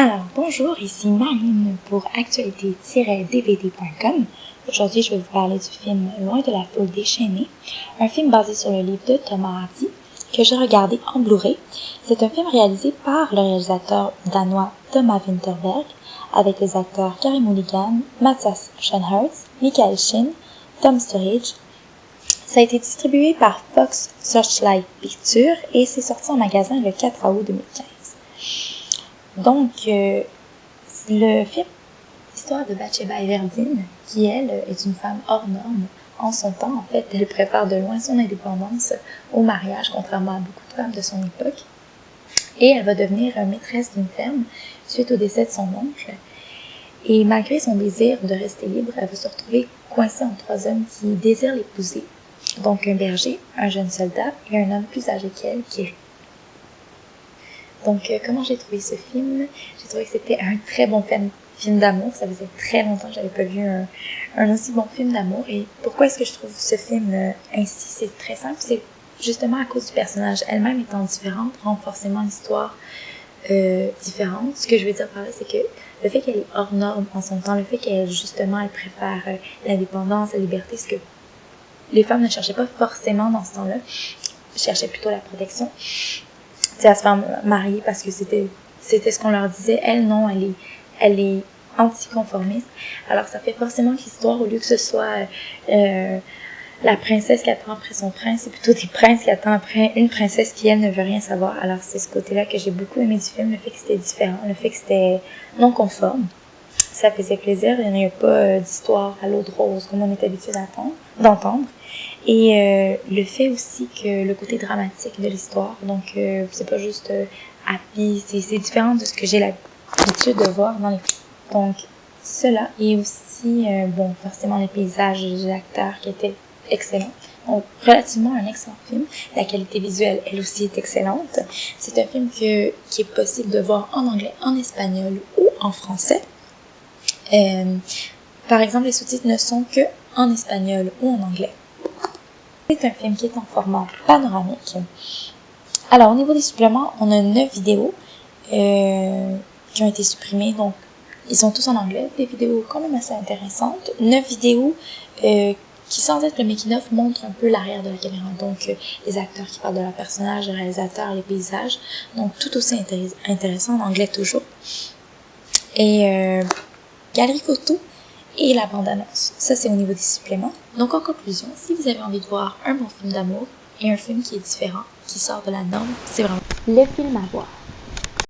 Alors, bonjour, ici Marine pour actualité-dvd.com. Aujourd'hui, je vais vous parler du film Loin de la foule déchaînée, un film basé sur le livre de Thomas Hardy que j'ai regardé en Blu-ray. C'est un film réalisé par le réalisateur danois Thomas Vinterberg avec les acteurs Carey Mulligan, Matthias Schoenaerts, Michael Sheen, Tom Sturridge. Ça a été distribué par Fox Searchlight Pictures et c'est sorti en magasin le 4 août 2015. Donc, le film, l'histoire de Bathsheba Everdeen, qui elle est une femme hors norme en son temps. En fait, elle préfère de loin son indépendance au mariage, contrairement à beaucoup de femmes de son époque. Et elle va devenir maîtresse d'une ferme suite au décès de son oncle. Et malgré son désir de rester libre, elle va se retrouver coincée entre trois hommes qui désirent l'épouser. Donc un berger, un jeune soldat et un homme plus âgé qu'elle qui est. Donc, comment j'ai trouvé ce film? J'ai trouvé que c'était un très bon film d'amour. Ça faisait très longtemps que j'avais pas vu un aussi bon film d'amour. Et pourquoi est-ce que je trouve ce film ainsi? C'est très simple. C'est justement à cause du personnage. Elle-même étant différente, rend forcément l'histoire différente. Ce que je veux dire par là, c'est que le fait qu'elle est hors norme en son temps, le fait qu'elle, justement, elle préfère l'indépendance, la liberté, ce que les femmes ne cherchaient pas forcément dans ce temps-là. Cherchaient plutôt la protection. À se faire marier parce que c'était ce qu'on leur disait. Elle, non, elle est anticonformiste. Alors, ça fait forcément que l'histoire, au lieu que ce soit la princesse qui attend après son prince, c'est plutôt des princes qui attendent après une princesse qui, elle, ne veut rien savoir. Alors, c'est ce côté-là que j'ai beaucoup aimé du film, le fait que c'était différent, le fait que c'était non conforme. Ça faisait plaisir. Il n'y a pas d'histoire à l'eau de rose comme on est habitué d'entendre. Et le fait aussi que le côté dramatique de l'histoire, donc c'est pas juste happy, c'est différent de ce que j'ai l'habitude de voir dans les films. Donc cela, et aussi, bon, forcément les paysages et les acteurs qui étaient excellents. Donc relativement un excellent film. La qualité visuelle, elle aussi, est excellente. C'est un film qui est possible de voir en anglais, en espagnol ou en français. Par exemple, les sous-titres ne sont que en espagnol ou en anglais. C'est un film qui est en format panoramique. Alors, au niveau des suppléments, on a 9 vidéos qui ont été supprimées. Donc, ils sont tous en anglais. Des vidéos quand même assez intéressantes. 9 vidéos qui, sans être le making-of, montrent un peu l'arrière de la caméra. Donc, les acteurs qui parlent de leur personnage, les réalisateurs, les paysages. Donc, tout aussi intéressant en anglais toujours. Et galerie photo et la bande-annonce. Ça, c'est au niveau des suppléments. Donc, en conclusion, si vous avez envie de voir un bon film d'amour et un film qui est différent, qui sort de la norme, c'est vraiment le film à voir.